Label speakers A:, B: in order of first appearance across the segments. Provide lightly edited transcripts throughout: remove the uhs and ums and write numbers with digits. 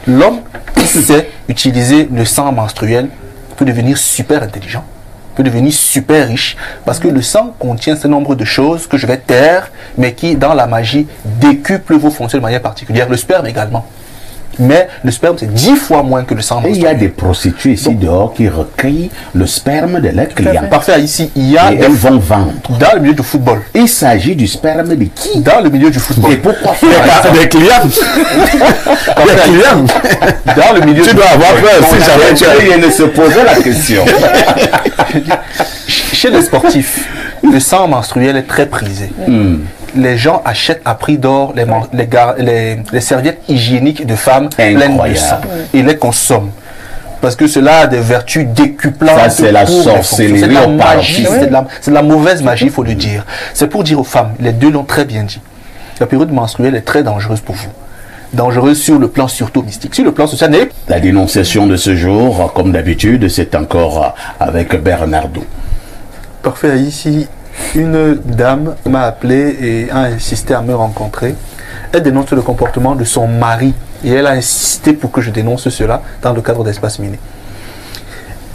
A: L'homme qui sait utiliser le sang menstruel peut devenir super intelligent, peut devenir super riche, parce que le sang contient ce nombre de choses que je vais taire, mais qui, dans la magie, décuplent vos fonctions de manière particulière. Le sperme également. Mais le sperme, c'est 10 fois moins que le sang menstruel.
B: Et il y a des prostituées ici dehors qui recueillent le sperme de leurs clients.
A: Parfait, ici, il y a...
B: Et elles vont vendre.
A: Dans le milieu du football.
B: Il s'agit du sperme de qui?
A: Dans le milieu du football.
B: Et pourquoi faire
C: des clients? Des clients.
A: Dans le milieu
C: tu dois avoir peur si jamais tu as...
B: Il ne se posait la question.
A: Chez les sportifs, le sang menstruel est très prisé. Les gens achètent à prix d'or les serviettes hygiéniques de femmes pleines de sang et les consomment. Parce que cela a des vertus décuplantes.
B: Ça, c'est la sorcellerie.
A: C'est de la magie, c'est de la mauvaise magie, il faut le dire. C'est pour dire aux femmes, les deux l'ont très bien dit. La période menstruelle est très dangereuse pour vous. Dangereuse sur le plan surtout mystique. Sur le plan social,
B: la dénonciation de ce jour, comme d'habitude, c'est encore avec Bernardo.
A: Parfait, ici. Une dame m'a appelé et a insisté à me rencontrer. Elle dénonce le comportement de son mari et elle a insisté pour que je dénonce cela dans le cadre d'Espace Miné.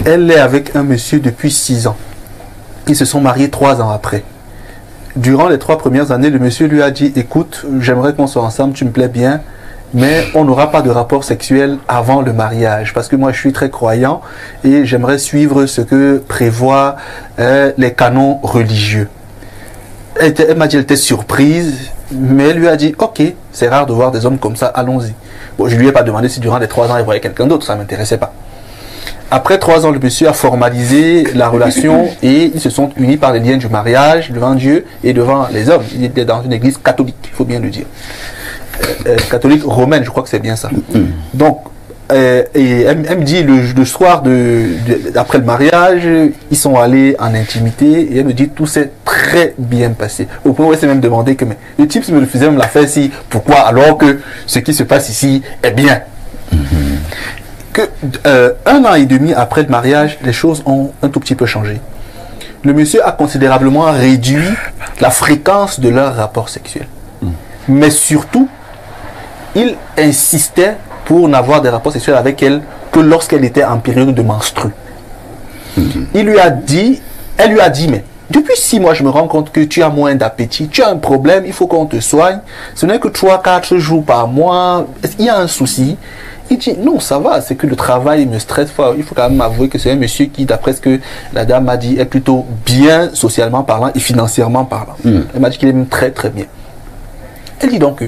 A: Elle est avec un monsieur depuis 6 ans. Ils se sont mariés 3 ans après. Durant les 3 premières années, le monsieur lui a dit « Écoute, j'aimerais qu'on soit ensemble, tu me plais bien, mais on n'aura pas de rapport sexuel avant le mariage parce que moi je suis très croyant et j'aimerais suivre ce que prévoient les canons religieux. » Elle m'a dit qu'elle était surprise, mais elle lui a dit « Ok, c'est rare de voir des hommes comme ça, allons-y. » Bon, je ne lui ai pas demandé si durant les 3 ans il voyait quelqu'un d'autre, ça ne m'intéressait pas. Après 3 ans, le monsieur a formalisé la relation et ils se sont unis par les liens du mariage devant Dieu et devant les hommes. Il était dans une église catholique, il faut bien le dire. Catholique romaine, je crois que c'est bien ça. Donc, et elle me dit le soir après le mariage, ils sont allés en intimité et elle me dit tout s'est très bien passé. Au point où elle s'est même demandé que mais, le type me le faisait me la faire ici, pourquoi alors que ce qui se passe ici est bien. Que 1 an et demi après le mariage, les choses ont un tout petit peu changé. Le monsieur a considérablement réduit la fréquence de leur rapport sexuel. Mais surtout, il insistait pour n'avoir des rapports sexuels avec elle que lorsqu'elle était en période de menstru. Elle lui a dit, mais depuis 6 mois, je me rends compte que tu as moins d'appétit, tu as un problème, il faut qu'on te soigne. Ce n'est que 3-4 jours par mois, il y a un souci. Il dit, non, ça va, c'est que le travail me stresse. Il faut quand même avouer que c'est un monsieur qui, d'après ce que la dame m'a dit, est plutôt bien socialement parlant et financièrement parlant. Elle m'a dit qu'il est même très très bien. Elle dit donc que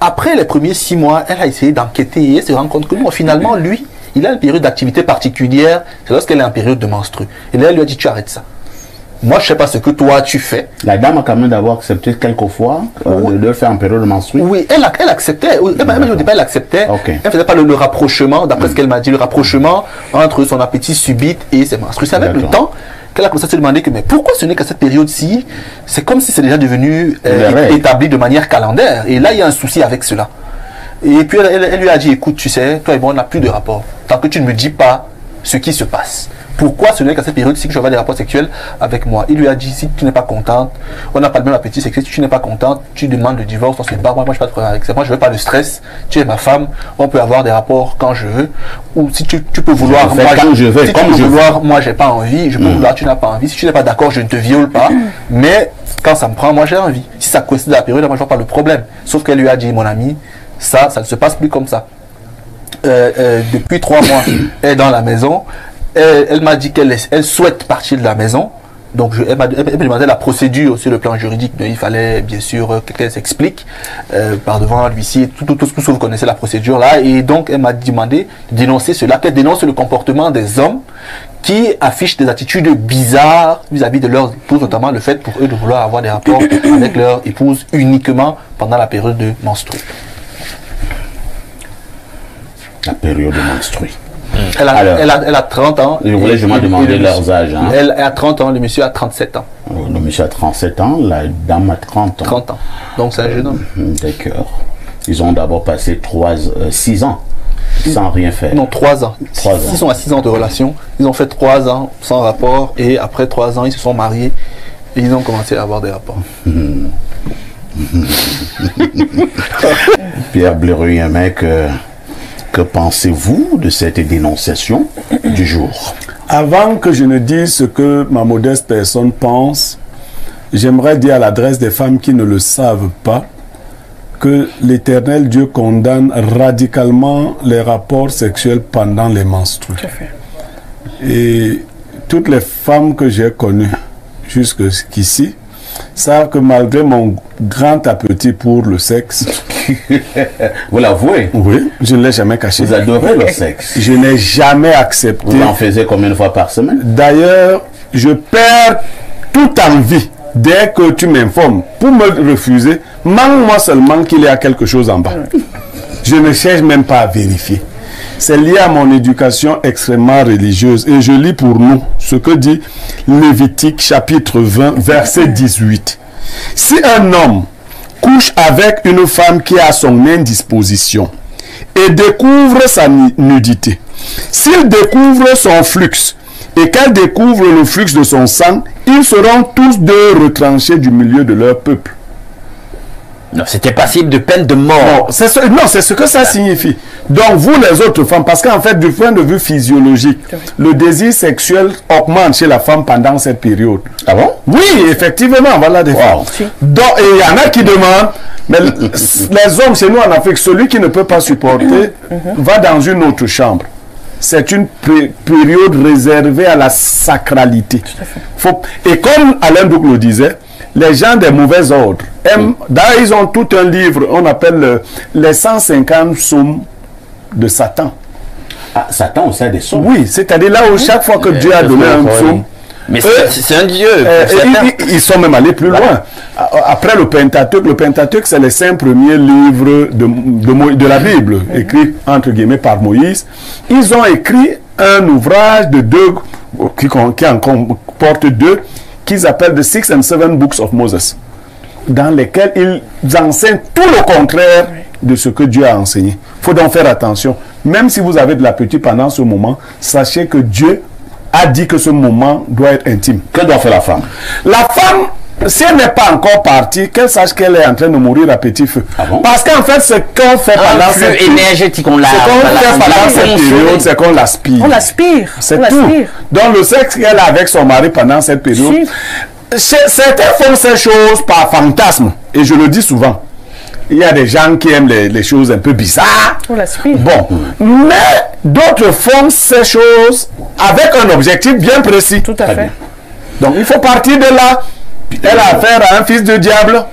A: après les premiers 6 mois, elle a essayé d'enquêter et elle se rend compte que non, finalement, lui, il a une période d'activité particulière, c'est lorsqu'elle est en période de menstru. Et là, elle lui a dit, tu arrêtes ça. Moi, je ne sais pas ce que toi, tu fais.
B: La dame a quand même d'avoir accepté quelquefois de le faire en période de menstru.
A: Oui, elle acceptait. Au départ, elle acceptait. Elle ne faisait pas le rapprochement, d'après ce qu'elle m'a dit, le rapprochement entre son appétit subite et ses menstrues. C'est avec le temps qu'elle a commencé à se demander que mais pourquoi ce n'est qu'à cette période-ci, c'est comme si c'est déjà devenu établi de manière calendaire. Et là, il y a un souci avec cela. Et puis, elle lui a dit, écoute, tu sais, toi et moi, on n'a plus de rapport. Tant que tu ne me dis pas ce qui se passe. Pourquoi ce n'est qu'à cette période-ci que je vais avoir des rapports sexuels avec moi? Il lui a dit, si tu n'es pas contente, on n'a pas le même appétit sexuel, si tu n'es pas contente, tu demandes le divorce, on se barre, moi je n'ai pas de problème avec ça, moi je ne veux pas de stress, tu es ma femme, on peut avoir des rapports quand je veux, ou si tu peux vouloir, moi je veux, si tu peux vouloir, moi j'ai pas envie, je peux vouloir, tu n'as pas envie, si tu n'es pas d'accord, je ne te viole pas, mais quand ça me prend, moi j'ai envie. Si ça coïncide à la période, moi je vois pas le problème. Sauf qu'elle lui a dit, mon ami, ça ne se passe plus comme ça. Depuis 3 mois, elle est dans la maison. Elle m'a dit qu'elle souhaite partir de la maison. Donc elle m'a demandé la procédure sur le plan juridique. Il fallait bien sûr qu'elle s'explique par devant l'huissier, tout ce que vous connaissez la procédure là. Et donc elle m'a demandé de dénoncer cela, qu'elle dénonce le comportement des hommes qui affichent des attitudes bizarres vis-à-vis de leurs épouses, notamment le fait pour eux de vouloir avoir des rapports avec leur épouse uniquement pendant la période de menstru. La période de menstru. Elle a 30 ans.
B: Je voulais justement demander leurs âges. Hein.
A: Elle a 30 ans, le monsieur a 37 ans.
B: Le monsieur a 37 ans, la dame a 30 ans.
A: 30 ans. Donc c'est un jeune homme.
B: D'accord. Ils ont d'abord passé 6 ans sans rien faire.
A: Non, 3 ans. Ils sont à 6 ans de relation. Ils ont fait 3 ans sans rapport et après 3 ans, ils se sont mariés et ils ont commencé à avoir des rapports. Pierre
B: Blaireau, un mec... que que pensez-vous de cette dénonciation du jour?
C: Avant que je ne dise ce que ma modeste personne pense, j'aimerais dire à l'adresse des femmes qui ne le savent pas que l'Éternel Dieu condamne radicalement les rapports sexuels pendant les menstrues.
D: Tout à fait.
C: Et toutes les femmes que j'ai connues jusqu'ici savent que malgré mon grand appétit pour le sexe,
B: Vous l'avouez?
C: oui, je ne l'ai jamais caché.
B: Vous adorez le sexe?
C: Je n'ai jamais accepté.
B: Vous en faisiez combien de fois par semaine?
C: D'ailleurs, je perds toute envie dès que tu m'informes. Pour me refuser, manque-moi seulement qu'il y a quelque chose en bas. Je ne cherche même pas à vérifier. C'est lié à mon éducation extrêmement religieuse. Et je lis pour nous ce que dit Lévitique chapitre 20, verset 18. Si un homme couche avec une femme qui est à son indisposition et découvre sa nudité, s'il découvre son flux et qu'elle découvre le flux de son sang, ils seront tous deux retranchés du milieu de leur peuple.
D: Non, c'était passible de peine de mort.
C: C'est ce que ça signifie. Donc vous les autres femmes, parce qu'en fait du point de vue physiologique, le désir sexuel augmente chez la femme pendant cette période.
B: Ah bon?
C: Oui, effectivement, voilà des femmes. Donc, et il y en a qui demandent, mais les hommes chez nous en Afrique, celui qui ne peut pas supporter va dans une autre chambre. C'est une période réservée à la sacralité. Et comme Alain Douc le disait, les gens des mauvais ordres aiment, d'ailleurs ils ont tout un livre, on appelle les 150 psaumes de Satan.
B: Ah, Satan aussi a des psaumes?
C: Oui, c'est-à-dire là où chaque fois que Dieu a donné un psaume,
D: mais c'est un dieu.
C: ils sont même allés plus loin. Après le Pentateuque, c'est les 5 premiers livres de la Bible, écrits entre guillemets par Moïse. Ils ont écrit un ouvrage de deux, qui en comporte deux, qu'ils appellent The 6 and 7 Books of Moses, dans lesquels ils enseignent tout le contraire de ce que Dieu a enseigné. Il faut donc faire attention. Même si vous avez de l'appétit pendant ce moment, sachez que Dieu a dit que ce moment doit être intime.
B: Que doit faire la femme?
C: La femme, si elle n'est pas encore partie, qu'elle sache qu'elle est en train de mourir à petit feu.
B: Ah bon?
C: Parce qu'en fait, ce qu'on fait pendant cette période,
D: énergétique, on
C: c'est qu'on l'aspire.
E: On l'aspire.
C: C'est tout. Donc le sexe qu'elle a avec son mari pendant cette période, certains font ces choses par fantasme. Et je le dis souvent. Il y a des gens qui aiment les choses un peu bizarres.
E: On l'aspire.
C: Bon. Mais d'autres font ces choses avec un objectif bien précis.
E: Tout à fait.
C: Donc il faut partir de là. Elle a affaire à un fils de diable.